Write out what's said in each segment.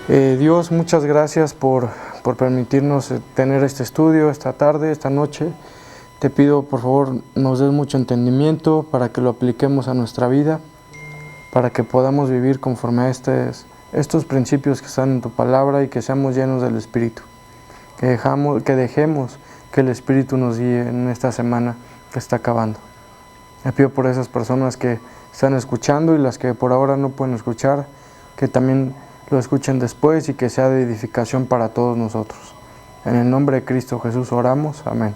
Dios, muchas gracias por permitirnos tener este estudio esta tarde, esta noche. Te pido, por favor, nos des mucho entendimiento para que lo apliquemos a nuestra vida, para que podamos vivir conforme a estos principios que están en tu palabra y que seamos llenos del Espíritu. Que dejemos que el Espíritu nos guíe en esta semana que está acabando. Me pido por esas personas que están escuchando y las que por ahora no pueden escuchar, que también lo escuchen después y que sea de edificación para todos nosotros. En el nombre de Cristo Jesús oramos. Amén.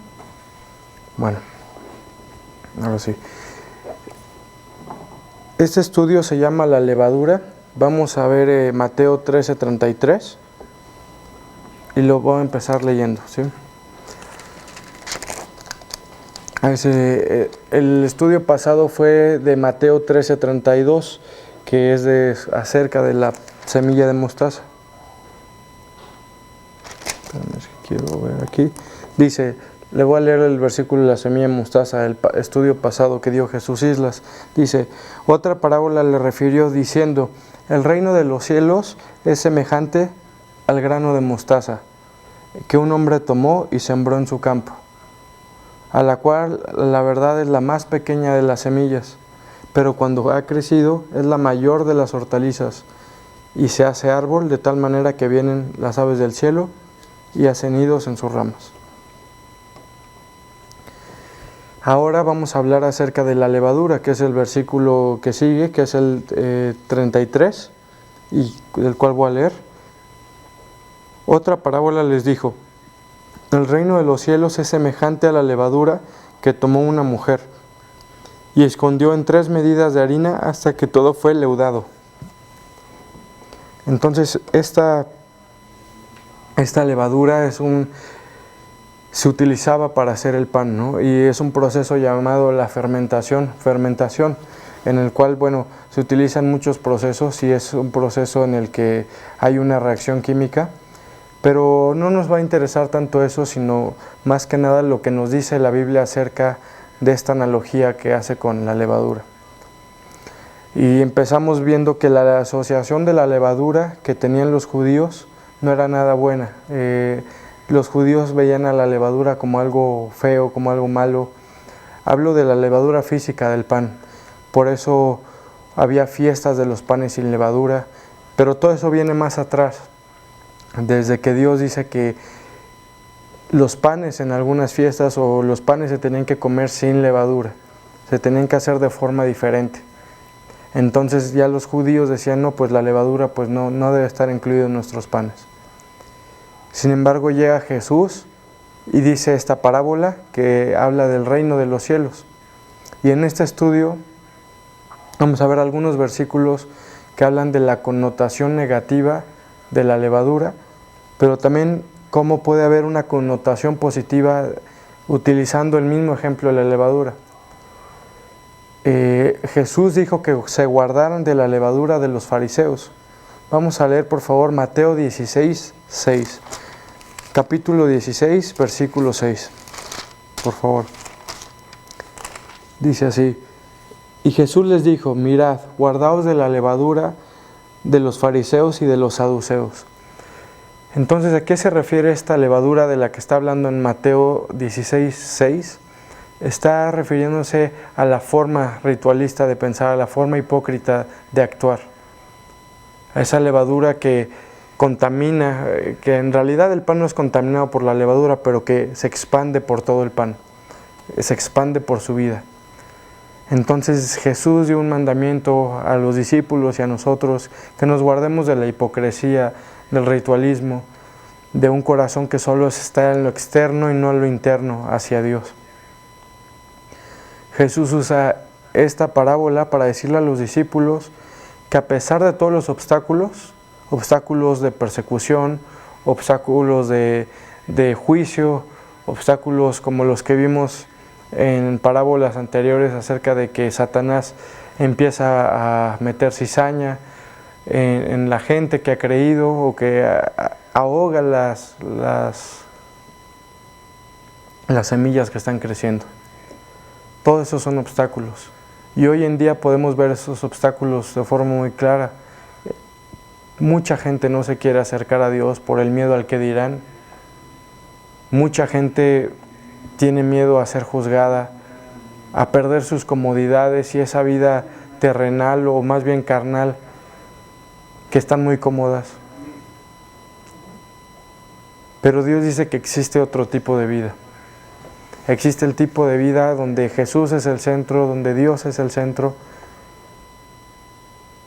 Bueno, ahora sí. Este estudio se llama La levadura. Vamos a ver Mateo 13:33 y lo voy a empezar leyendo, ¿sí? El estudio pasado fue de Mateo 13:32, que es acerca de la semilla de mostaza. Quiero ver aquí. Dice, le voy a leer el versículo de la semilla de mostaza, el estudio pasado que dio Jesús Islas. Dice, otra parábola le refirió diciendo, el reino de los cielos es semejante al grano de mostaza, que un hombre tomó y sembró en su campo, a la cual la verdad es la más pequeña de las semillas, pero cuando ha crecido es la mayor de las hortalizas, y se hace árbol de tal manera que vienen las aves del cielo y hacen nidos en sus ramas. Ahora vamos a hablar acerca de la levadura, que es el versículo que sigue, que es el 33, y del cual voy a leer. Otra parábola les dijo, el reino de los cielos es semejante a la levadura que tomó una mujer y escondió en 3 medidas de harina hasta que todo fue leudado. Entonces esta levadura se utilizaba para hacer el pan, ¿no? Y es un proceso llamado la fermentación, en el cual, se utilizan muchos procesos y es un proceso en el que hay una reacción química. Pero no nos va a interesar tanto eso, sino más que nada lo que nos dice la Biblia acerca de esta analogía que hace con la levadura. Y empezamos viendo que la asociación de la levadura que tenían los judíos no era nada buena. Los judíos veían a la levadura como algo feo, como algo malo. Hablo de la levadura física del pan. Por eso había fiestas de los panes sin levadura. Pero todo eso viene más atrás. Desde que Dios dice que los panes en algunas fiestas o los panes se tenían que comer sin levadura, se tenían que hacer de forma diferente. Entonces ya los judíos decían, no, pues la levadura pues no debe estar incluido en nuestros panes. Sin embargo llega Jesús y dice esta parábola que habla del reino de los cielos. Y en este estudio vamos a ver algunos versículos que hablan de la connotación negativa de la levadura, pero también cómo puede haber una connotación positiva utilizando el mismo ejemplo de la levadura. Jesús dijo que se guardaran de la levadura de los fariseos. Vamos a leer por favor Mateo 16:6, capítulo 16, versículo 6, por favor. Dice así, y Jesús les dijo, mirad, guardaos de la levadura de los fariseos y de los saduceos. Entonces, ¿a qué se refiere esta levadura de la que está hablando en Mateo 16:6? Está refiriéndose a la forma ritualista de pensar, a la forma hipócrita de actuar. A esa levadura que contamina, que en realidad el pan no es contaminado por la levadura, pero que se expande por todo el pan, se expande por su vida. Entonces Jesús dio un mandamiento a los discípulos y a nosotros que nos guardemos de la hipocresía, del ritualismo, de un corazón que solo está en lo externo y no en lo interno hacia Dios. Jesús usa esta parábola para decirle a los discípulos que a pesar de todos los obstáculos de persecución, obstáculos de juicio, obstáculos como los que vimos en parábolas anteriores acerca de que Satanás empieza a meter cizaña en la gente que ha creído o que ahoga las semillas que están creciendo. Todos esos son obstáculos. Y hoy en día podemos ver esos obstáculos de forma muy clara. Mucha gente no se quiere acercar a Dios por el miedo al que dirán. Mucha gente tiene miedo a ser juzgada, a perder sus comodidades y esa vida terrenal o más bien carnal, que están muy cómodas. Pero Dios dice que existe otro tipo de vida. Existe el tipo de vida donde Jesús es el centro, donde Dios es el centro,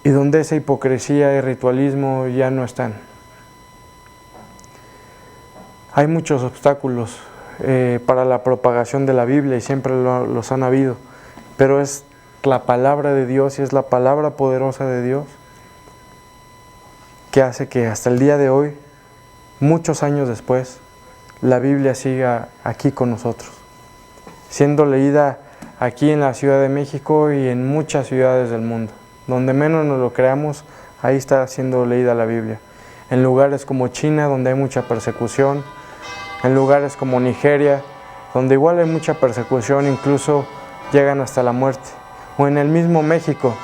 y donde esa hipocresía y ritualismo ya no están. Hay muchos obstáculos para la propagación de la Biblia y siempre los han habido, pero es la palabra de Dios y es la palabra poderosa de Dios que hace que hasta el día de hoy, muchos años después, la Biblia siga aquí con nosotros, siendo leída aquí en la Ciudad de México y en muchas ciudades del mundo. Donde menos nos lo creamos, ahí está siendo leída la Biblia. En lugares como China, donde hay mucha persecución, en lugares como Nigeria, donde igual hay mucha persecución, incluso llegan hasta la muerte. O en el mismo México.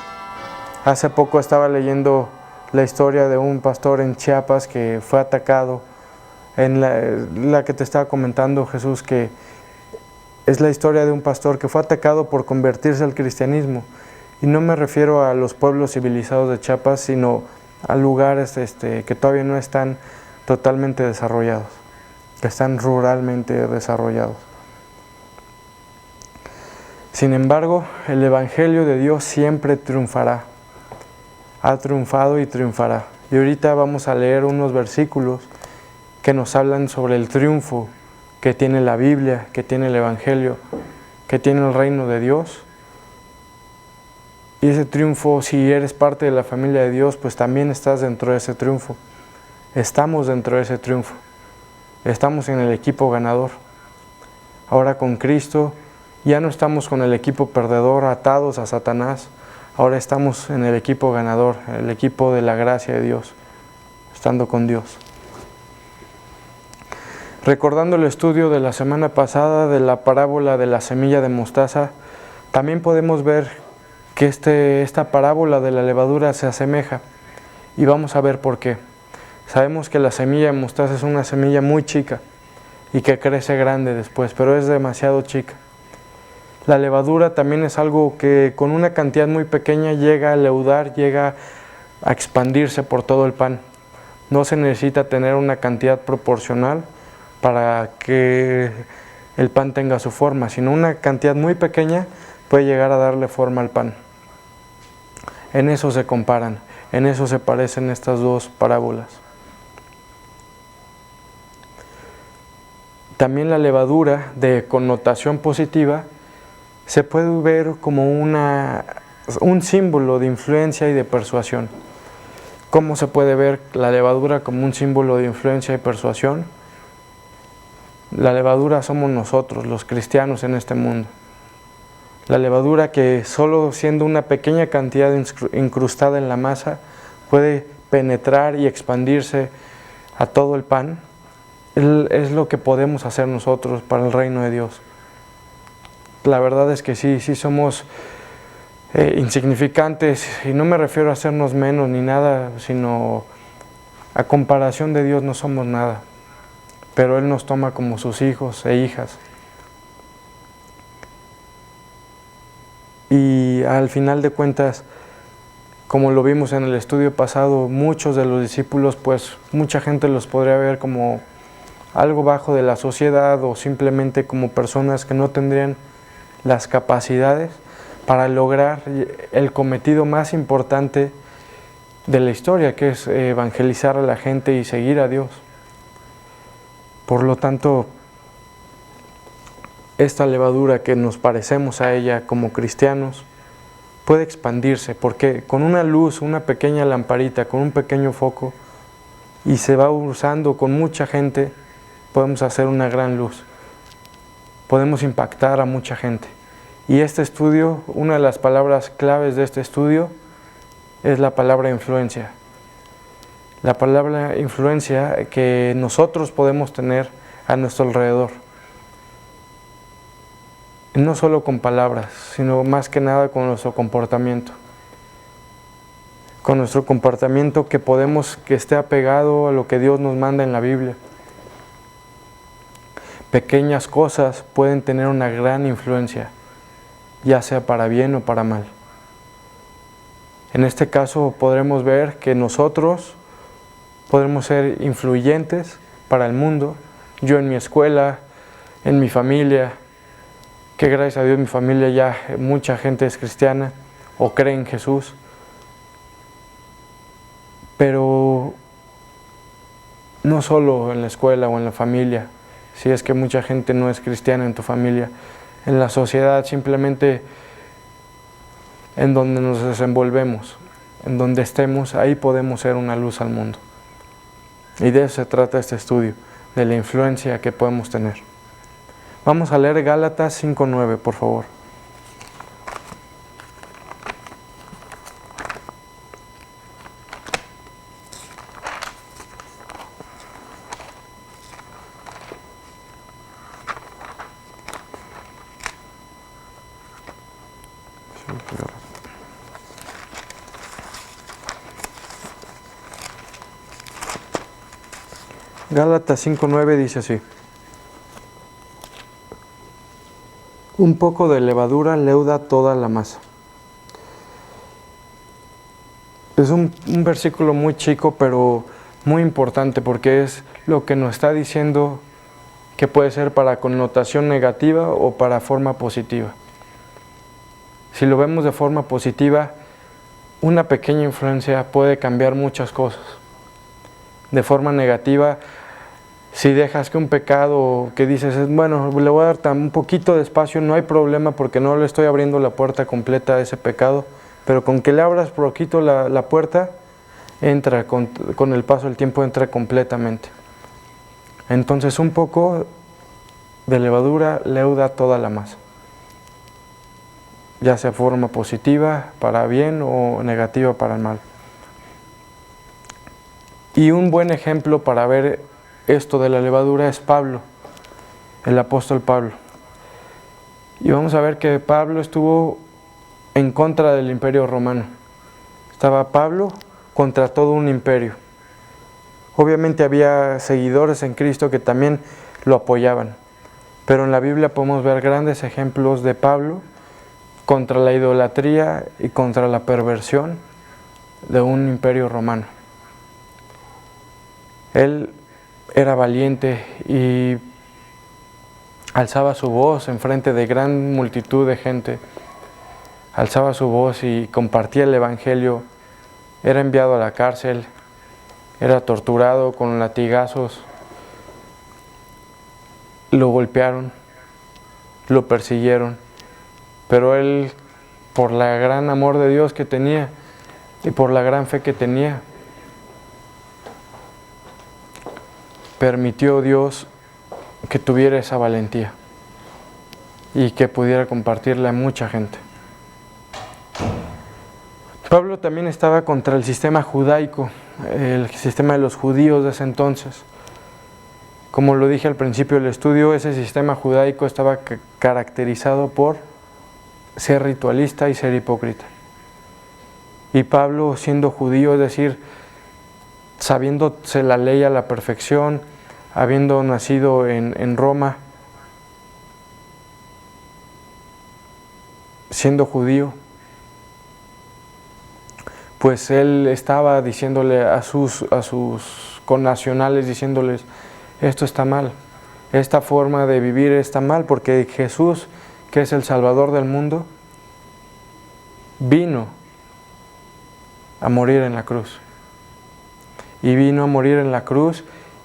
Hace poco estaba leyendo la historia de un pastor en Chiapas que fue atacado, en la que te estaba comentando, Jesús, que es la historia de un pastor que fue atacado por convertirse al cristianismo. Y no me refiero a los pueblos civilizados de Chiapas, sino a lugares que todavía no están totalmente desarrollados, que están ruralmente desarrollados. Sin embargo, el Evangelio de Dios siempre triunfará. Ha triunfado y triunfará. Y ahorita vamos a leer unos versículos que nos hablan sobre el triunfo que tiene la Biblia, que tiene el Evangelio, que tiene el reino de Dios. Y ese triunfo, si eres parte de la familia de Dios, pues también estás dentro de ese triunfo. Estamos dentro de ese triunfo. Estamos en el equipo ganador. Ahora con Cristo ya no estamos con el equipo perdedor, atados a Satanás. Ahora estamos en el equipo ganador, el equipo de la gracia de Dios, estando con Dios. Recordando el estudio de la semana pasada de la parábola de la semilla de mostaza, también podemos ver que esta parábola de la levadura se asemeja, y vamos a ver por qué. Sabemos que la semilla de mostaza es una semilla muy chica y que crece grande después, pero es demasiado chica. La levadura también es algo que con una cantidad muy pequeña llega a leudar, llega a expandirse por todo el pan. No se necesita tener una cantidad proporcional para que el pan tenga su forma, sino una cantidad muy pequeña puede llegar a darle forma al pan. En eso se comparan, en eso se parecen estas dos parábolas. También la levadura, de connotación positiva, se puede ver como un símbolo de influencia y de persuasión. ¿Cómo se puede ver la levadura como un símbolo de influencia y persuasión? La levadura somos nosotros, los cristianos en este mundo. La levadura, que solo siendo una pequeña cantidad incrustada en la masa puede penetrar y expandirse a todo el pan, es lo que podemos hacer nosotros para el reino de Dios. La verdad es que sí somos insignificantes, y no me refiero a hacernos menos ni nada, sino a comparación de Dios no somos nada, pero Él nos toma como sus hijos e hijas. Y al final de cuentas, como lo vimos en el estudio pasado, muchos de los discípulos, pues mucha gente los podría ver como algo bajo de la sociedad, o simplemente como personas que no tendrían las capacidades para lograr el cometido más importante de la historia, que es evangelizar a la gente y seguir a Dios. Por lo tanto, esta levadura, que nos parecemos a ella como cristianos, puede expandirse, porque con una luz, una pequeña lamparita, con un pequeño foco, y se va usando con mucha gente, podemos hacer una gran luz. Podemos impactar a mucha gente. Y este estudio, una de las palabras claves de este estudio es la palabra influencia. La palabra influencia que nosotros podemos tener a nuestro alrededor. No solo con palabras, sino más que nada con nuestro comportamiento. con nuestro comportamiento, que esté apegado a lo que Dios nos manda en la Biblia. Pequeñas cosas pueden tener una gran influencia, ya sea para bien o para mal. En este caso podremos ver que nosotros podremos ser influyentes para el mundo. Yo en mi escuela, en mi familia, que gracias a Dios mi familia ya mucha gente es cristiana o cree en Jesús. Pero no solo en la escuela o en la familia, si es que mucha gente no es cristiana en tu familia, en la sociedad, simplemente en donde nos desenvolvemos, en donde estemos, ahí podemos ser una luz al mundo. Y de eso se trata este estudio, de la influencia que podemos tener. Vamos a leer Gálatas 5:9, por favor. Gálatas 5:9 dice así: un poco de levadura leuda toda la masa. Es un versículo muy chico, pero muy importante, porque es lo que nos está diciendo que puede ser para connotación negativa o para forma positiva. Si lo vemos de forma positiva, una pequeña influencia puede cambiar muchas cosas. De forma negativa, si dejas que un pecado que dices, bueno, le voy a dar un poquito de espacio, no hay problema porque no le estoy abriendo la puerta completa a ese pecado, pero con que le abras poquito la puerta, entra, con el paso del tiempo entra completamente. Entonces un poco de levadura leuda toda la masa, ya sea forma positiva para bien o negativa para el mal. Y un buen ejemplo para ver esto de la levadura es Pablo, el apóstol Pablo. Y vamos a ver que Pablo estuvo en contra del imperio romano. Estaba Pablo contra todo un imperio. Obviamente había seguidores en Cristo que también lo apoyaban, pero en la Biblia podemos ver grandes ejemplos de Pablo contra la idolatría y contra la perversión de un imperio romano. Él era valiente y alzaba su voz en frente de gran multitud de gente. Alzaba su voz y compartía el evangelio. Era enviado a la cárcel, era torturado con latigazos, lo golpearon, lo persiguieron, pero él, por la gran amor de Dios que tenía y por la gran fe que tenía, permitió Dios que tuviera esa valentía y que pudiera compartirla a mucha gente. Pablo también estaba contra el sistema judaico, el sistema de los judíos de ese entonces. Como lo dije al principio del estudio, ese sistema judaico estaba caracterizado por ser ritualista y ser hipócrita. Y Pablo, siendo judío, es decir, sabiéndose la ley a la perfección, habiendo nacido en Roma, siendo judío, pues él estaba diciéndole a sus connacionales, diciéndoles, esto está mal, esta forma de vivir está mal, porque Jesús, que es el Salvador del mundo, vino a morir en la cruz. Y vino a morir en la cruz,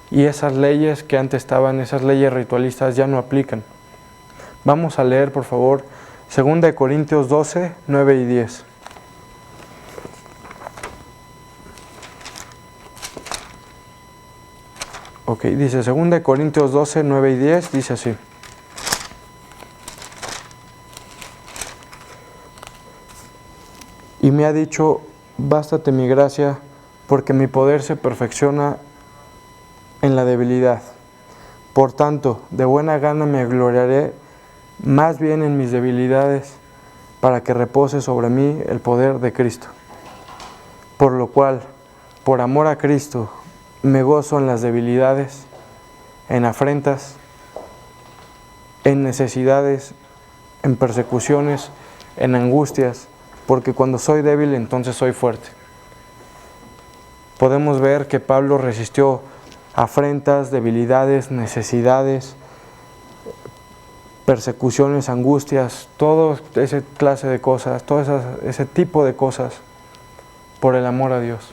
y esas leyes que antes estaban, esas leyes ritualistas, ya no aplican. Vamos a leer, por favor, 2 Corintios 12, 9 y 10. Ok, dice 2 Corintios 12, 9 y 10, dice así. Y me ha dicho, bástate mi gracia, porque mi poder se perfecciona en la debilidad. Por tanto, de buena gana me gloriaré más bien en mis debilidades, para que repose sobre mí el poder de Cristo. por lo cual, por amor a Cristo, me gozo en las debilidades, en afrentas, en necesidades, en persecuciones, en angustias, porque cuando soy débil entonces soy fuerte. Podemos ver que Pablo resistió afrentas, debilidades, necesidades, persecuciones, angustias, todo ese clase de cosas, todo ese tipo de cosas por el amor a Dios.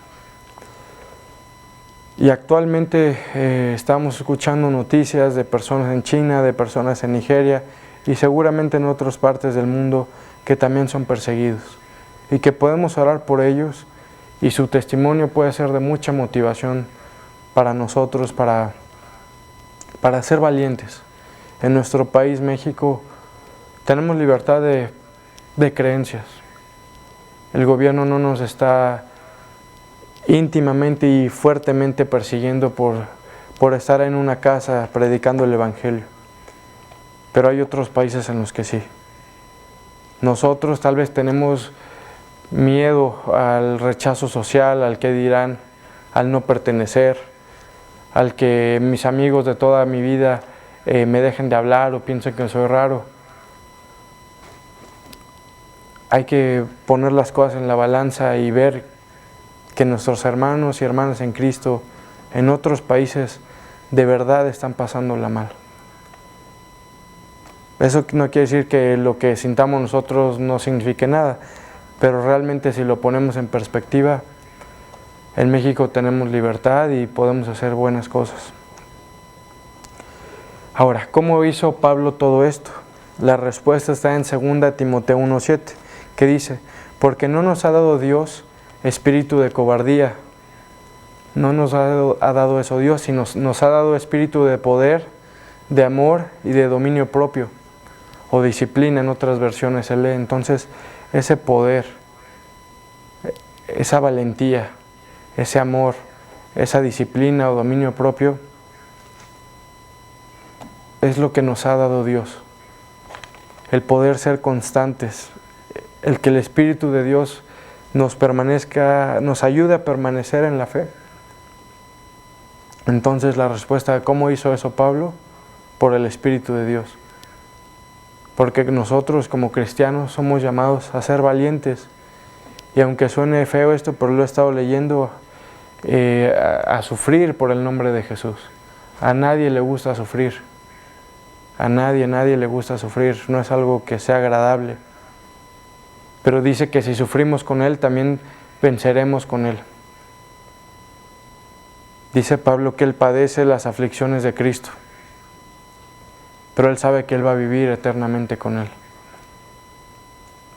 Y actualmente estamos escuchando noticias de personas en China, de personas en Nigeria y seguramente en otras partes del mundo que también son perseguidos y que podemos orar por ellos y su testimonio puede ser de mucha motivación para nosotros, para ser valientes. En nuestro país, México, tenemos libertad de creencias. El gobierno no nos está íntimamente y fuertemente persiguiendo por estar en una casa predicando el Evangelio. Pero hay otros países en los que sí. Nosotros tal vez tenemos miedo al rechazo social, al que dirán, al no pertenecer, al que mis amigos de toda mi vida me dejen de hablar o piensen que soy raro. Hay que poner las cosas en la balanza y ver que nuestros hermanos y hermanas en Cristo en otros países de verdad están pasándola mal. Eso no quiere decir que lo que sintamos nosotros no signifique nada, pero realmente si lo ponemos en perspectiva, en México tenemos libertad y podemos hacer buenas cosas. Ahora, ¿cómo hizo Pablo todo esto? La respuesta está en 2 Timoteo 1:7, que dice, porque no nos ha dado Dios espíritu de cobardía, no nos ha dado eso Dios, sino nos ha dado espíritu de poder, de amor y de dominio propio, o disciplina en otras versiones se lee. Entonces, ese poder, esa valentía, ese amor, esa disciplina o dominio propio, es lo que nos ha dado Dios. El poder ser constantes, el que el Espíritu de Dios nos ayude a permanecer en la fe. Entonces la respuesta de cómo hizo eso Pablo, por el Espíritu de Dios. Porque nosotros como cristianos somos llamados a ser valientes. Y aunque suene feo esto, pero lo he estado leyendo, a sufrir por el nombre de Jesús. A nadie le gusta sufrir. A nadie le gusta sufrir. No es algo que sea agradable. Pero dice que si sufrimos con Él, también venceremos con Él. Dice Pablo que Él padece las aflicciones de Cristo, pero Él sabe que Él va a vivir eternamente con Él.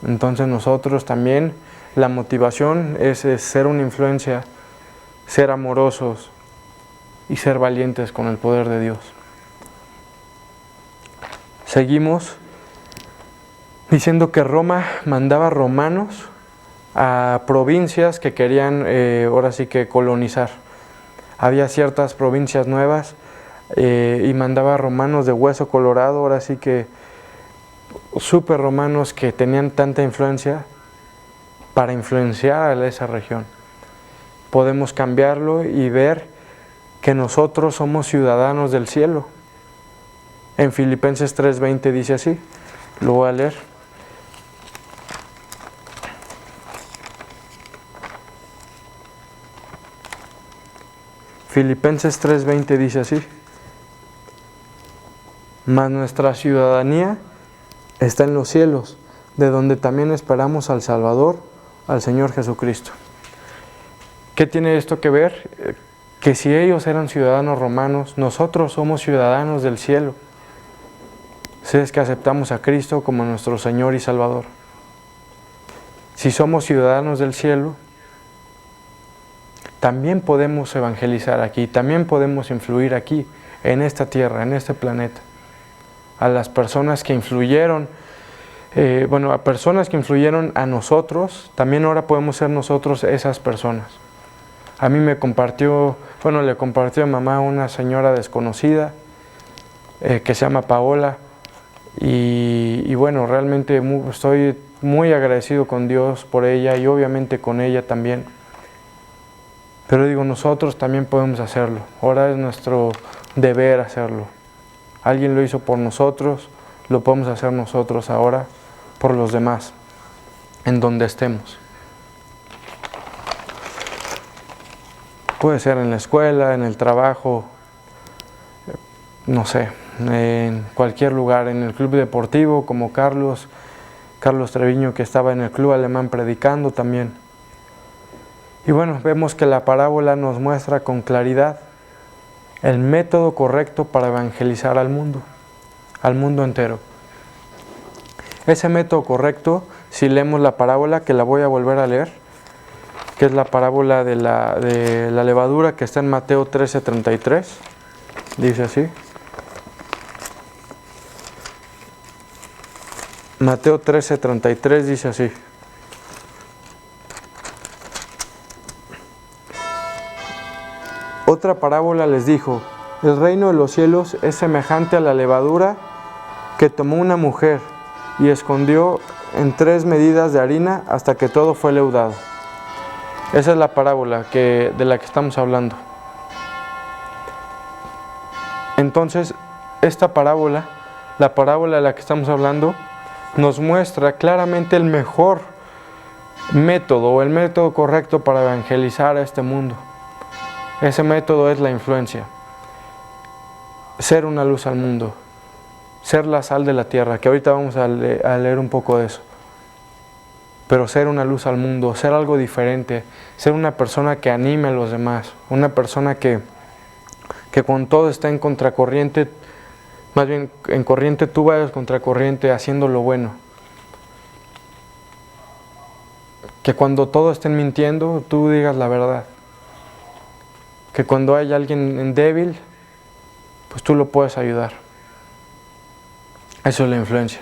Entonces nosotros también, la motivación es ser una influencia, ser amorosos y ser valientes con el poder de Dios. Seguimos diciendo que Roma mandaba romanos a provincias que querían ahora sí que colonizar. Había ciertas provincias nuevas y mandaba romanos de hueso colorado, ahora sí que súper romanos que tenían tanta influencia para influenciar a esa región. Podemos cambiarlo y ver que nosotros somos ciudadanos del cielo. En Filipenses 3:20 dice así, lo voy a leer. Filipenses 3:20 dice así, mas nuestra ciudadanía está en los cielos, de donde también esperamos al Salvador, al Señor Jesucristo. ¿Qué tiene esto que ver? Que si ellos eran ciudadanos romanos, nosotros somos ciudadanos del cielo, si es que aceptamos a Cristo como nuestro Señor y Salvador. Si somos ciudadanos del cielo, también podemos evangelizar aquí, también podemos influir aquí, en esta tierra, en este planeta. A las personas que influyeron, a personas que influyeron a nosotros, también ahora podemos ser nosotros esas personas. A mí le compartió a mamá una señora desconocida que se llama Paola y realmente estoy muy agradecido con Dios por ella y obviamente con ella también, Pero digo, nosotros también podemos hacerlo. Ahora es nuestro deber hacerlo. Alguien lo hizo por nosotros, lo podemos hacer nosotros ahora por los demás, en donde estemos. Puede ser en la escuela, en el trabajo, no sé, en cualquier lugar, en el club deportivo, como Carlos Treviño, que estaba en el club alemán predicando también. Y bueno, vemos que la parábola nos muestra con claridad el método correcto para evangelizar al mundo entero. Ese método correcto, si leemos la parábola, que la voy a volver a leer, que es la parábola de la levadura, que está en Mateo 13:33, dice así. Mateo 13:33 dice así. Otra parábola les dijo: el reino de los cielos es semejante a la levadura que tomó una mujer y escondió en 3 medidas de harina hasta que todo fue leudado. Esa es la parábola de la que estamos hablando. Entonces, esta parábola, la parábola de la que estamos hablando, nos muestra claramente el mejor método o el método correcto para evangelizar a este mundo. Ese método es la influencia. Ser una luz al mundo. Ser la sal de la tierra, que ahorita vamos a leer un poco de eso. Pero ser una luz al mundo, ser algo diferente, ser una persona que anime a los demás, una persona que cuando todo está en contracorriente, más bien en corriente, tú vayas contracorriente haciendo lo bueno. Que cuando todos estén mintiendo, tú digas la verdad. Que cuando hay alguien débil, pues tú lo puedes ayudar. Eso es la influencia.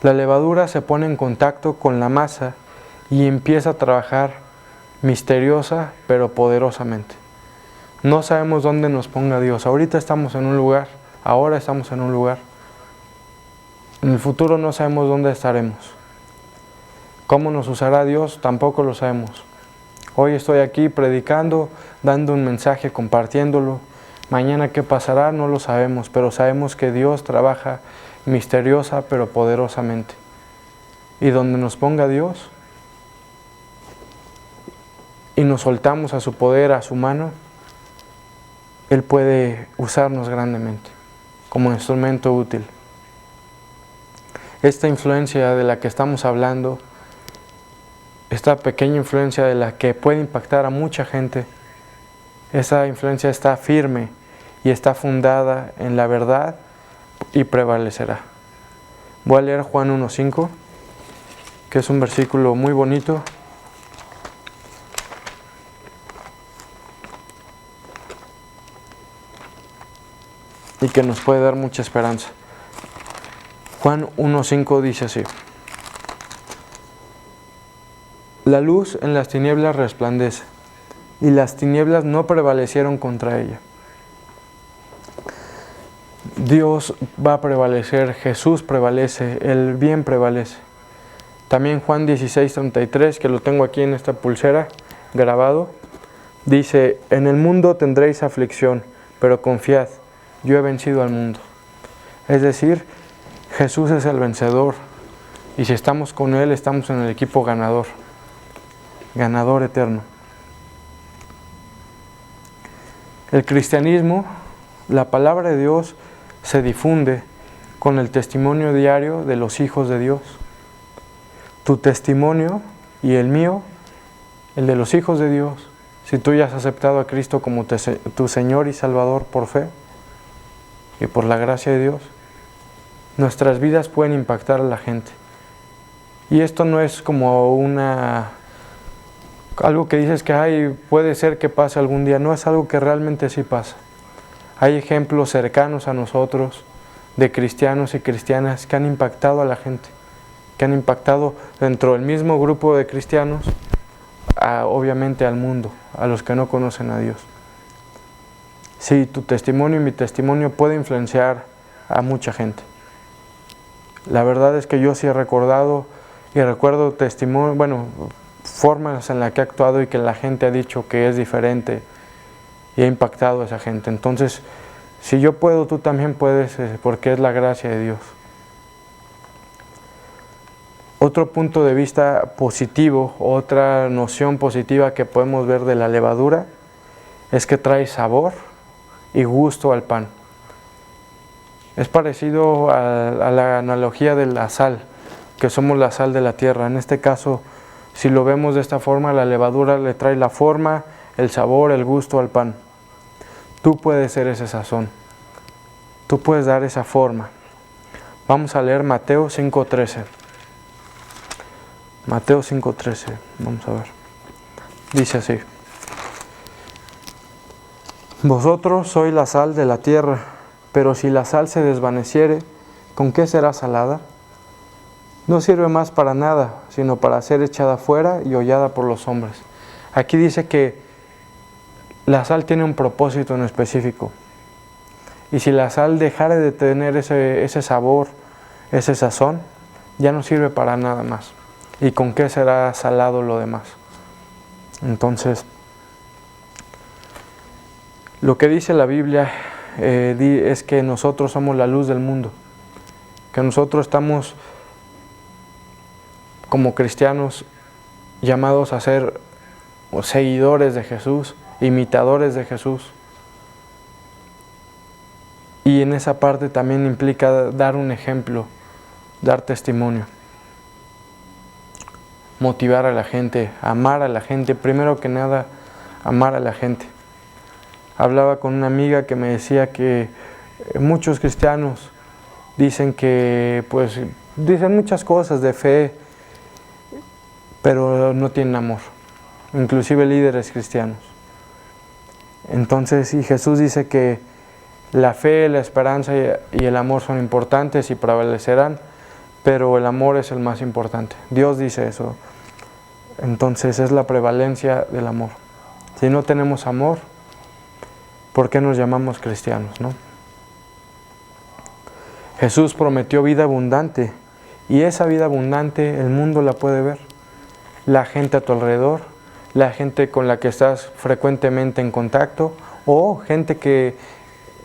La levadura se pone en contacto con la masa y empieza a trabajar misteriosa pero poderosamente. No sabemos dónde nos ponga Dios. Ahorita estamos en un lugar, ahora estamos en un lugar. En el futuro no sabemos dónde estaremos. ¿Cómo nos usará Dios? Tampoco lo sabemos. Hoy estoy aquí predicando, dando un mensaje, compartiéndolo. Mañana qué pasará no lo sabemos, pero sabemos que Dios trabaja misteriosa pero poderosamente. Y donde nos ponga Dios y nos soltamos a su poder, a su mano, Él puede usarnos grandemente como instrumento útil. Esta influencia de la que estamos hablando, esta pequeña influencia de la que puede impactar a mucha gente, esa influencia está firme y está fundada en la verdad y prevalecerá. Voy a leer Juan 1:5, que es un versículo muy bonito. Y que nos puede dar mucha esperanza. Juan 1:5 dice así: la luz en las tinieblas resplandece, y las tinieblas no prevalecieron contra ella. Dios va a prevalecer, Jesús prevalece, el bien prevalece. También Juan 16:33, que lo tengo aquí en esta pulsera grabado, dice: en el mundo tendréis aflicción, pero confiad, yo he vencido al mundo. Es decir, Jesús es el vencedor, y si estamos con Él, estamos en el equipo ganador, ganador eterno. El cristianismo, la palabra de Dios, se difunde con el testimonio diario de los hijos de Dios. Tu testimonio y el mío, el de los hijos de Dios, si tú ya has aceptado a Cristo como tu Señor y Salvador por fe y por la gracia de Dios, nuestras vidas pueden impactar a la gente. Y esto no es como algo que dices que puede ser que pase algún día. No, es algo que realmente sí pasa. Hay ejemplos cercanos a nosotros de cristianos y cristianas que han impactado a la gente, que han impactado dentro del mismo grupo de cristianos, obviamente al mundo, a los que no conocen a Dios. Sí, tu testimonio y mi testimonio puede influenciar a mucha gente. La verdad es que yo sí he recordado y recuerdo formas en las que ha actuado y que la gente ha dicho que es diferente y ha impactado a esa gente. Entonces, si yo puedo, tú también puedes, porque es la gracia de Dios. Otro punto de vista positivo, otra noción positiva que podemos ver de la levadura, es que trae sabor y gusto al pan. Es parecido a la analogía de la sal, que somos la sal de la tierra. En este caso, si lo vemos de esta forma, la levadura le trae la forma, el sabor, el gusto al pan. Tú puedes ser ese sazón. Tú puedes dar esa forma. Vamos a leer Mateo 5:13. Mateo 5:13. Vamos a ver. Dice así: Vosotros sois la sal de la tierra, pero si la sal se desvaneciere, ¿con qué será salada? No sirve más para nada, sino para ser echada fuera y hollada por los hombres. Aquí dice que la sal tiene un propósito en específico. Y si la sal dejare de tener ese sabor, ese sazón, ya no sirve para nada más. ¿Y con qué será salado lo demás? Entonces, lo que dice la Biblia es que nosotros somos la luz del mundo. Que nosotros estamos, como cristianos, llamados a ser seguidores de Jesús, imitadores de Jesús. Y en esa parte también implica dar un ejemplo, dar testimonio, motivar a la gente, amar a la gente, primero que nada, amar a la gente. Hablaba con una amiga que me decía que muchos cristianos dicen que, pues, dicen muchas cosas de fe, pero no tienen amor, inclusive líderes cristianos. Entonces, y Jesús dice que la fe, la esperanza y el amor son importantes y prevalecerán, pero el amor es el más importante. Dios dice eso. Entonces es la prevalencia del amor. Si no tenemos amor, ¿por qué nos llamamos cristianos, no? Jesús prometió vida abundante, y esa vida abundante el mundo la puede ver. La gente a tu alrededor, la gente con la que estás frecuentemente en contacto, o gente que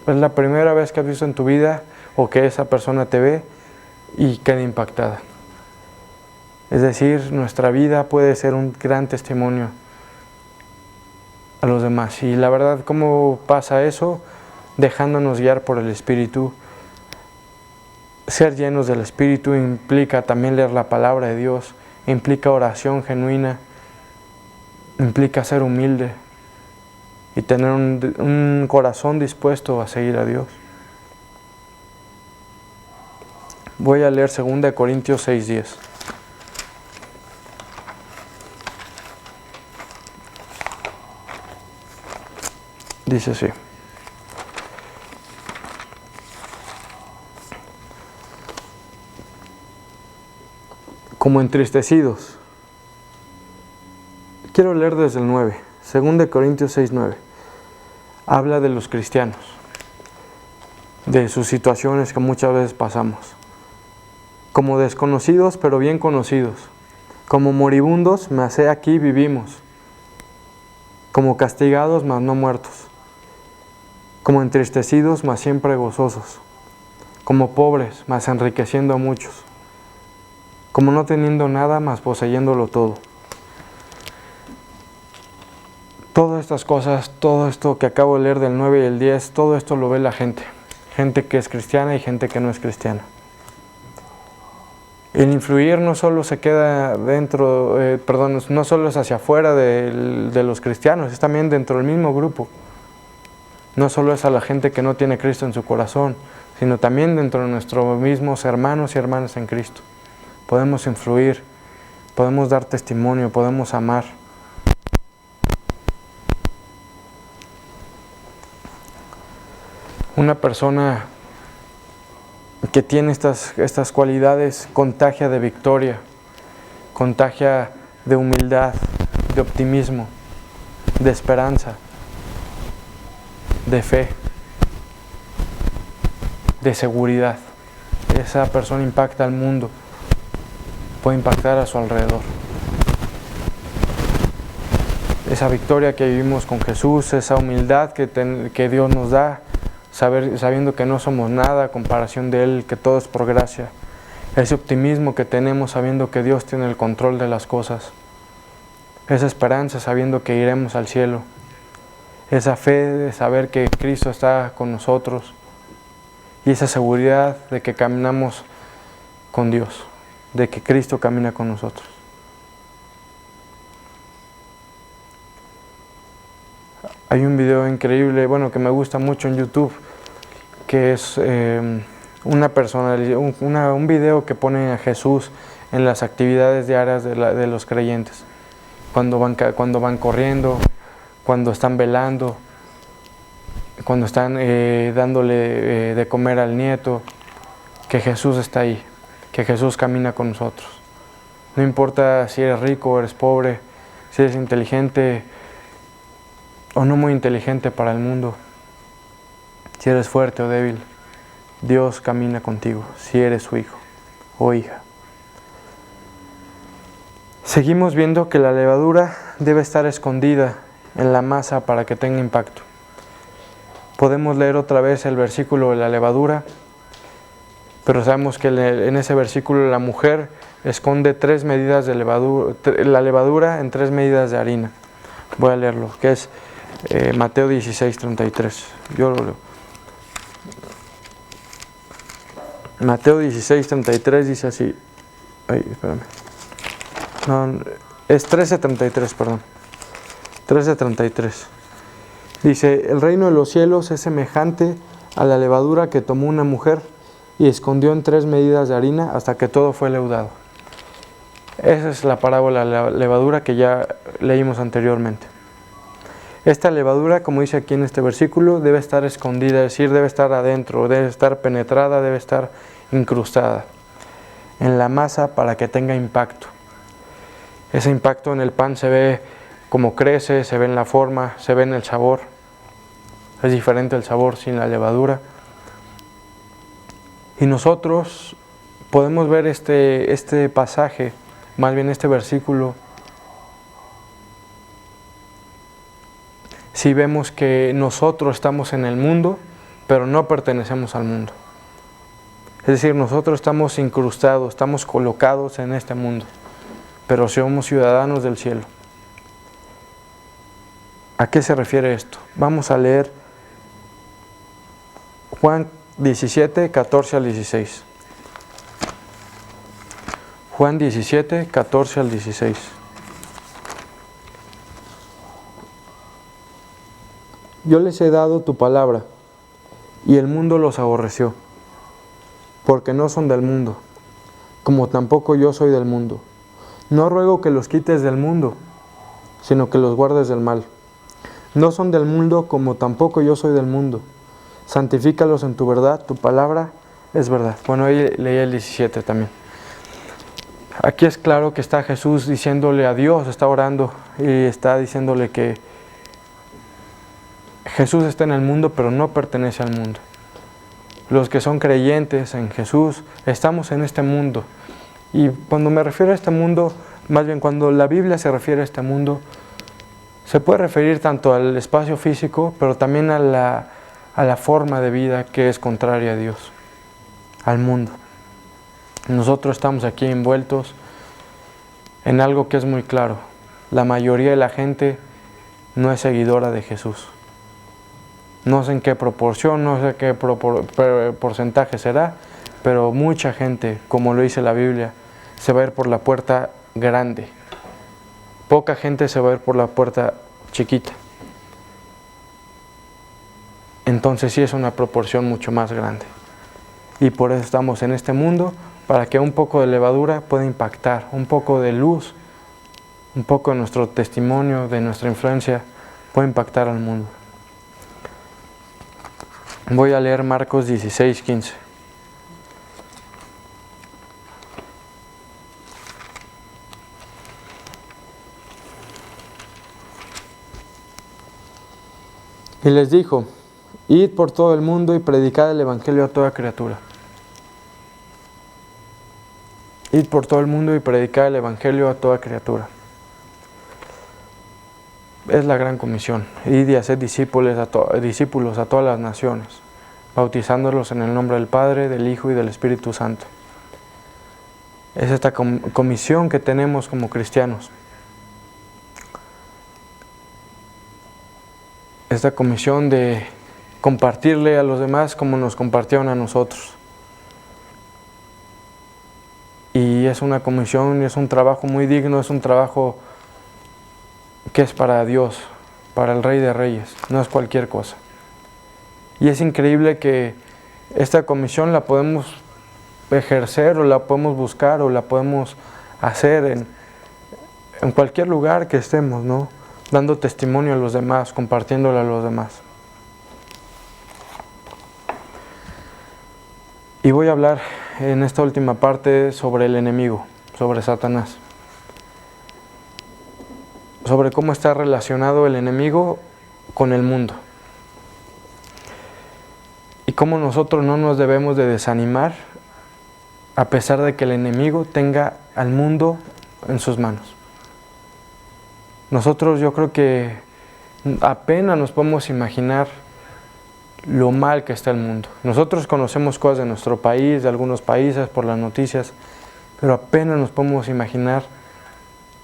es la primera vez que has visto en tu vida, o que esa persona te ve y queda impactada. Es decir, nuestra vida puede ser un gran testimonio a los demás. Y la verdad, ¿cómo pasa eso? Dejándonos guiar por el Espíritu. Ser llenos del Espíritu implica también leer la palabra de Dios, implica oración genuina, implica ser humilde y tener un corazón dispuesto a seguir a Dios. Voy a leer 2 Corintios 6:10. Dice así: como entristecidos. Quiero leer desde el 9, 2 Corintios 6:9. Habla de los cristianos, de sus situaciones que muchas veces pasamos. Como desconocidos, pero bien conocidos. Como moribundos, mas he aquí vivimos. Como castigados, mas no muertos. Como entristecidos, mas siempre gozosos. Como pobres, mas enriqueciendo a muchos. Como no teniendo nada, mas poseyéndolo todo. Todas estas cosas, todo esto que acabo de leer del 9 y el 10, todo esto lo ve la gente. Gente que es cristiana y gente que no es cristiana. El influir no solo se queda dentro, no solo es hacia afuera de los cristianos, es también dentro del mismo grupo. No solo es a la gente que no tiene Cristo en su corazón, sino también dentro de nuestros mismos hermanos y hermanas en Cristo. Podemos influir, podemos dar testimonio, podemos amar. Una persona que tiene estas cualidades contagia de victoria, contagia de humildad, de optimismo, de esperanza, de fe, de seguridad. Esa persona impacta al mundo, puede impactar a su alrededor. esa victoria que vivimos con Jesús, esa humildad que Dios nos da, sabiendo que no somos nada a comparación de Él, que todo es por gracia. Ese optimismo que tenemos sabiendo que Dios tiene el control de las cosas. Esa esperanza sabiendo que iremos al cielo. Esa fe de saber que Cristo está con nosotros. Y esa seguridad de que caminamos con Dios, de que Cristo camina con nosotros. Hay un video increíble, bueno, que me gusta mucho en YouTube, que es un video que pone a Jesús en las actividades diarias de los creyentes. Cuando van corriendo, cuando están velando, cuando están dándole de comer al nieto, que Jesús está ahí, que Jesús camina con nosotros. No importa si eres rico o eres pobre, si eres inteligente o no muy inteligente para el mundo, si eres fuerte o débil, Dios camina contigo, si eres su hijo o hija. Seguimos viendo que la levadura debe estar escondida en la masa para que tenga impacto. Podemos leer otra vez el versículo de la levadura, pero sabemos que en ese versículo la mujer esconde 3 medidas de levadura, la levadura en 3 medidas de harina. Voy a leerlo, que es Mateo 16:33. Yo lo leo. Mateo 16:33 dice así. Ay, espérame. No, es 13:33, perdón. 13:33. Dice, el reino de los cielos es semejante a la levadura que tomó una mujer y escondió en 3 medidas de harina hasta que todo fue leudado. Esa es la parábola de la levadura que ya leímos anteriormente. Esta levadura, como dice aquí en este versículo, debe estar escondida, es decir, debe estar adentro, debe estar penetrada, debe estar incrustada en la masa para que tenga impacto. Ese impacto en el pan se ve cómo crece, se ve en la forma, se ve en el sabor. Es diferente el sabor sin la levadura. Y nosotros podemos ver este pasaje, más bien este versículo, si vemos que nosotros estamos en el mundo, pero no pertenecemos al mundo. Es decir, nosotros estamos incrustados, estamos colocados en este mundo, pero somos ciudadanos del cielo. ¿A qué se refiere esto? Vamos a leer Juan 17, 14 al 16. Juan 17, 14 al 16. Yo les he dado tu palabra, y el mundo los aborreció, porque no son del mundo, como tampoco yo soy del mundo. No ruego que los quites del mundo, sino que los guardes del mal. No son del mundo, como tampoco yo soy del mundo. Santifícalos en tu verdad, tu palabra es verdad. Bueno, ahí leí el 17 también. Aquí es claro que está Jesús diciéndole a Dios, está orando y está diciéndole que Jesús está en el mundo, pero no pertenece al mundo. Los que son creyentes en Jesús, estamos en este mundo. Y cuando me refiero a este mundo, más bien cuando la Biblia se refiere a este mundo, se puede referir tanto al espacio físico, pero también a la forma de vida que es contraria a Dios, al mundo. Nosotros estamos aquí envueltos en algo que es muy claro. La mayoría de la gente no es seguidora de Jesús. No sé en qué proporción, no sé qué porcentaje será, pero mucha gente, como lo dice la Biblia, se va a ir por la puerta grande. Poca gente se va a ir por la puerta chiquita. Entonces sí es una proporción mucho más grande. Y por eso estamos en este mundo, para que un poco de levadura pueda impactar, un poco de luz, un poco de nuestro testimonio, de nuestra influencia, pueda impactar al mundo. Voy a leer Marcos 16, 15. Y les dijo, id por todo el mundo y predicad el evangelio a toda criatura. Id por todo el mundo y predicad el evangelio a toda criatura. es la gran comisión, id y haced discípulos a todas las naciones, bautizándolos en el nombre del Padre, del Hijo y del Espíritu Santo. Es esta comisión que tenemos como cristianos. Esta comisión de compartirle a los demás como nos compartieron a nosotros. Y es una comisión, es un trabajo muy digno, es un trabajo que es para Dios, para el Rey de Reyes, no es cualquier cosa. Y es increíble que esta comisión la podemos ejercer o la podemos buscar o la podemos hacer en cualquier lugar que estemos, ¿no? Dando testimonio a los demás, compartiéndolo a los demás. Y voy a hablar en esta última parte sobre el enemigo, sobre Satanás. Sobre cómo está relacionado el enemigo con el mundo. Y cómo nosotros no nos debemos de desanimar a pesar de que el enemigo tenga al mundo en sus manos. Nosotros yo creo que apenas nos podemos imaginar lo mal que está el mundo. Nosotros conocemos cosas de nuestro país, de algunos países, por las noticias, pero apenas nos podemos imaginar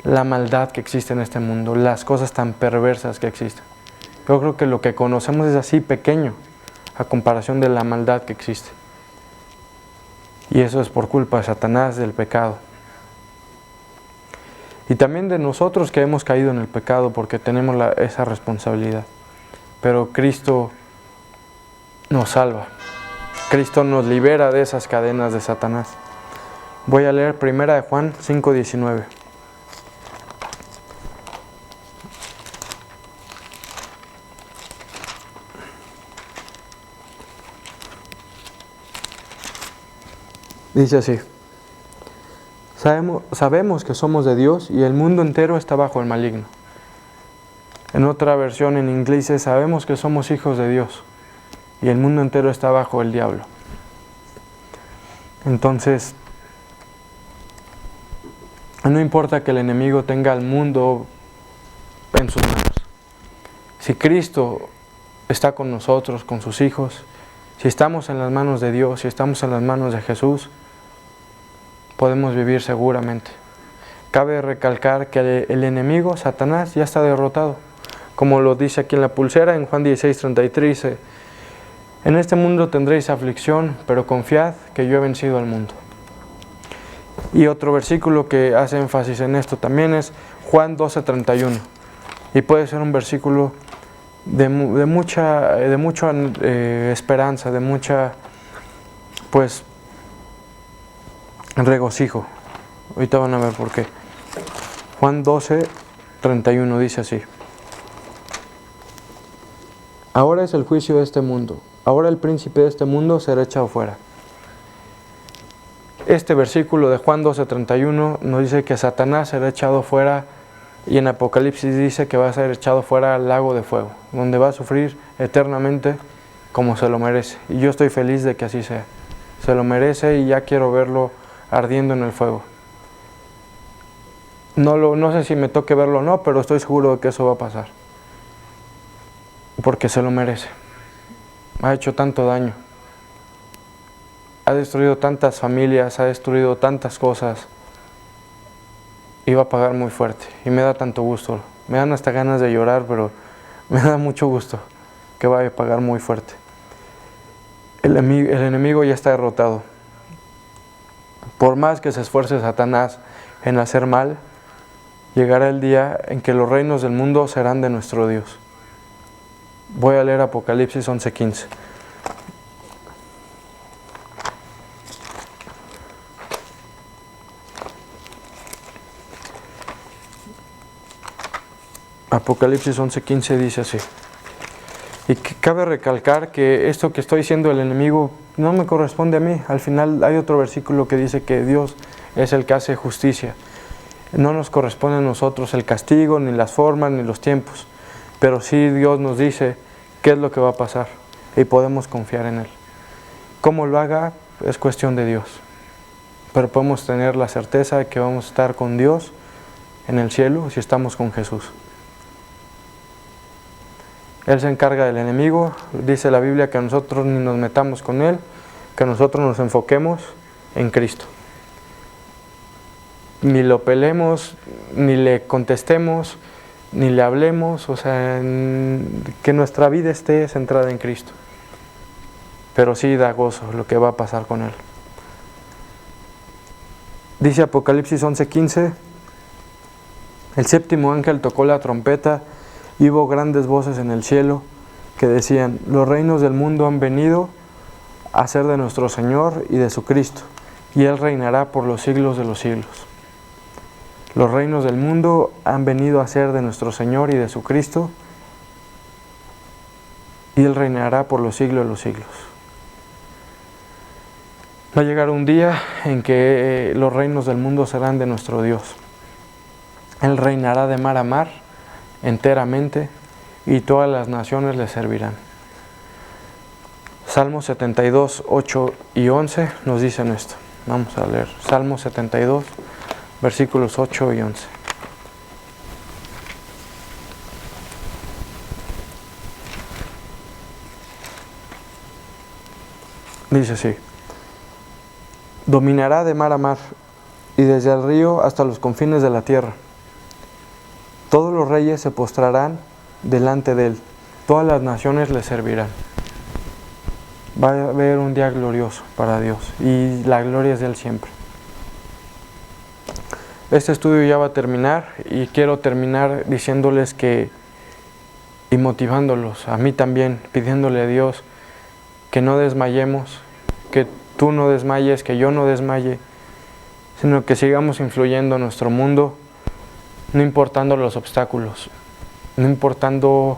la maldad que existe en este mundo, las cosas tan perversas que existen. Yo creo que lo que conocemos es así pequeño a comparación de la maldad que existe. Y eso es por culpa de Satanás, del pecado. Y también de nosotros que hemos caído en el pecado porque tenemos esa responsabilidad. Pero Cristo nos salva. Cristo nos libera de esas cadenas de Satanás. Voy a leer 1 Juan 5:19. Dice así: sabemos que somos de Dios y el mundo entero está bajo el maligno. En otra versión en inglés dice: sabemos que somos hijos de Dios y el mundo entero está bajo el diablo. Entonces, no importa que el enemigo tenga al mundo en sus manos. Si Cristo está con nosotros, con sus hijos, si estamos en las manos de Dios, si estamos en las manos de Jesús, podemos vivir seguramente. Cabe recalcar que el enemigo, Satanás, ya está derrotado. Como lo dice aquí en la pulsera, en Juan 16:33, dice: en este mundo tendréis aflicción, pero confiad que yo he vencido al mundo. Y otro versículo que hace énfasis en esto también es Juan 12:31. Y puede ser un versículo de mucha esperanza, de mucha, pues, regocijo. Ahorita van a ver por qué. Juan 12:31 dice así: ahora es el juicio de este mundo. Ahora el príncipe de este mundo será echado fuera. Este versículo de Juan 12:31 nos dice que Satanás será echado fuera, y en Apocalipsis dice que va a ser echado fuera al lago de fuego, donde va a sufrir eternamente como se lo merece. Y yo estoy feliz de que así sea. Se lo merece y ya quiero verlo ardiendo en el fuego. No sé si me toque verlo o no, pero estoy seguro de que eso va a pasar. Porque se lo merece. Ha hecho tanto daño. Ha destruido tantas familias, ha destruido tantas cosas. Y va a pagar muy fuerte. Y me da tanto gusto. Me dan hasta ganas de llorar, pero me da mucho gusto que vaya a pagar muy fuerte. El enemigo ya está derrotado. Por más que se esfuerce Satanás en hacer mal, llegará el día en que los reinos del mundo serán de nuestro Dios. Voy a leer Apocalipsis 11:15. Apocalipsis 11:15 dice así: y que cabe recalcar que esto que estoy diciendo el enemigo no me corresponde a mí. Al final hay otro versículo que dice que Dios es el que hace justicia. No nos corresponde a nosotros el castigo, ni las formas, ni los tiempos. Pero sí Dios nos dice qué es lo que va a pasar y podemos confiar en Él. Cómo lo haga es cuestión de Dios. Pero podemos tener la certeza de que vamos a estar con Dios en el cielo si estamos con Jesús. Él se encarga del enemigo. Dice la Biblia que nosotros ni nos metamos con él, que nosotros nos enfoquemos en Cristo. Ni lo peleemos, ni le contestemos, ni le hablemos, o sea, que nuestra vida esté centrada en Cristo. Pero sí da gozo lo que va a pasar con él. Dice Apocalipsis 11:15, el séptimo ángel tocó la trompeta y hubo grandes voces en el cielo que decían, los reinos del mundo han venido a ser de nuestro Señor y de su Cristo, y Él reinará por los siglos de los siglos. Los reinos del mundo han venido a ser de nuestro Señor y de su Cristo, y Él reinará por los siglos de los siglos. Va a llegar un día en que los reinos del mundo serán de nuestro Dios. Él reinará de mar a mar, enteramente, y todas las naciones le servirán. Salmos 72, 8 y 11 nos dicen esto. Vamos a leer Salmos 72, versículos 8 y 11. Dice así: dominará de mar a mar, y desde el río hasta los confines de la tierra. Todos los reyes se postrarán delante de él, todas las naciones le servirán. Va a haber un día glorioso para Dios, y la gloria es de Él siempre. Este estudio ya va a terminar, y quiero terminar diciéndoles que, y motivándolos, a mí también, pidiéndole a Dios que no desmayemos, que tú no desmayes, que yo no desmaye, sino que sigamos influyendo en nuestro mundo, no importando los obstáculos, no importando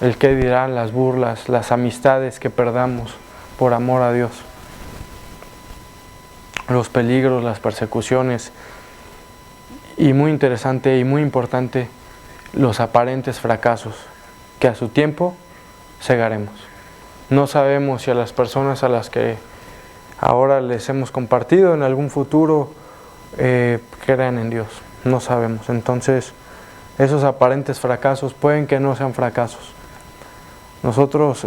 el qué dirán, las burlas, las amistades que perdamos por amor a Dios, los peligros, las persecuciones, y muy interesante y muy importante, los aparentes fracasos, que a su tiempo cegaremos. No sabemos si a las personas a las que ahora les hemos compartido en algún futuro crean en Dios, no sabemos. Entonces, esos aparentes fracasos pueden que no sean fracasos. Nosotros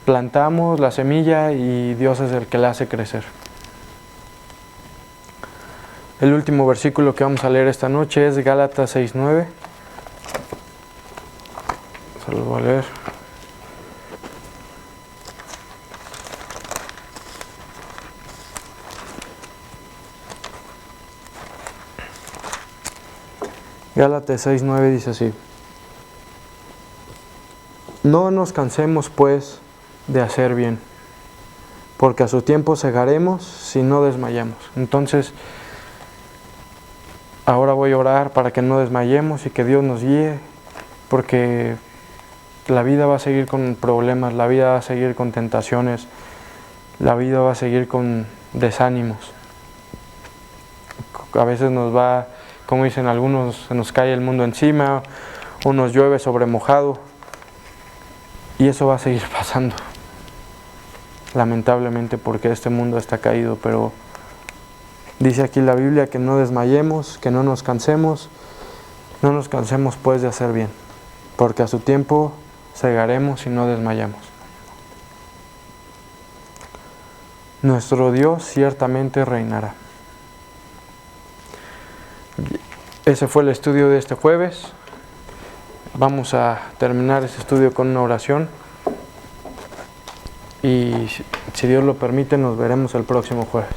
plantamos la semilla y Dios es el que la hace crecer. El último versículo que vamos a leer esta noche es Gálatas 6:9. Se los voy a leer. Gálatas 6:9 dice así: no nos cansemos pues de hacer bien, porque a su tiempo segaremos si no desmayamos. Entonces, ahora voy a orar para que no desmayemos y que Dios nos guíe, porque la vida va a seguir con problemas, la vida va a seguir con tentaciones, la vida va a seguir con desánimos. A veces nos va, como dicen algunos, se nos cae el mundo encima, o nos llueve sobre mojado, y eso va a seguir pasando, lamentablemente, porque este mundo está caído. Pero dice aquí la Biblia que no desmayemos, que no nos cansemos pues de hacer bien, porque a su tiempo segaremos y no desmayamos. Nuestro Dios ciertamente reinará. Ese fue el estudio de este jueves. Vamos a terminar este estudio con una oración, y si Dios lo permite nos veremos el próximo jueves.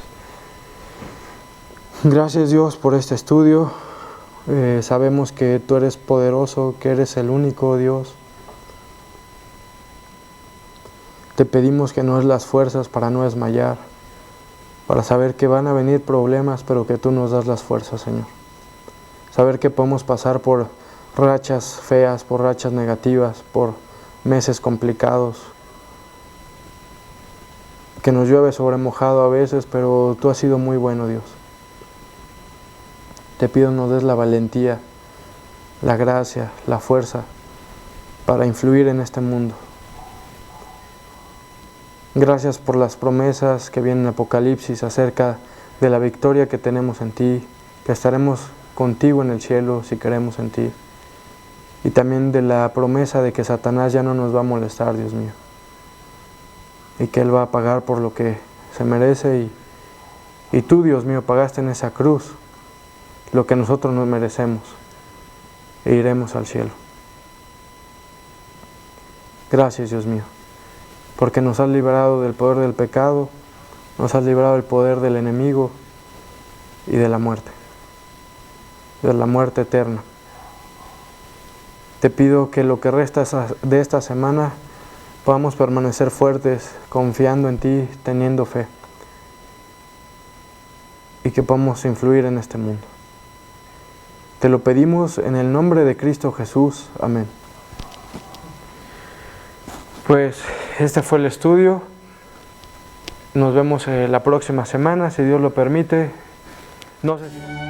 Gracias Dios por este estudio. Sabemos que tú eres poderoso, que eres el único Dios. Te pedimos que nos des las fuerzas para no desmayar, para saber que van a venir problemas, pero que tú nos das las fuerzas, Señor. Saber que podemos pasar por rachas feas, por rachas negativas, por meses complicados, que nos llueve sobre mojado a veces, pero tú has sido muy bueno, Dios. Te pido nos des la valentía, la gracia, la fuerza para influir en este mundo. Gracias por las promesas que vienen en Apocalipsis acerca de la victoria que tenemos en ti, que estaremos contigo en el cielo si creemos en ti. y también de la promesa de que Satanás ya no nos va a molestar, Dios mío, y que Él va a pagar por lo que se merece, y tú, Dios mío, pagaste en esa cruz lo que nosotros nos merecemos, e iremos al cielo. Gracias, Dios mío, porque nos has librado del poder del pecado, nos has librado del poder del enemigo y de la muerte eterna. Te pido que lo que resta de esta semana podamos permanecer fuertes, confiando en ti, teniendo fe, y que podamos influir en este mundo. Te lo pedimos en el nombre de Cristo Jesús. Amén. Pues este fue el estudio. Nos vemos la próxima semana, si Dios lo permite. No sé si...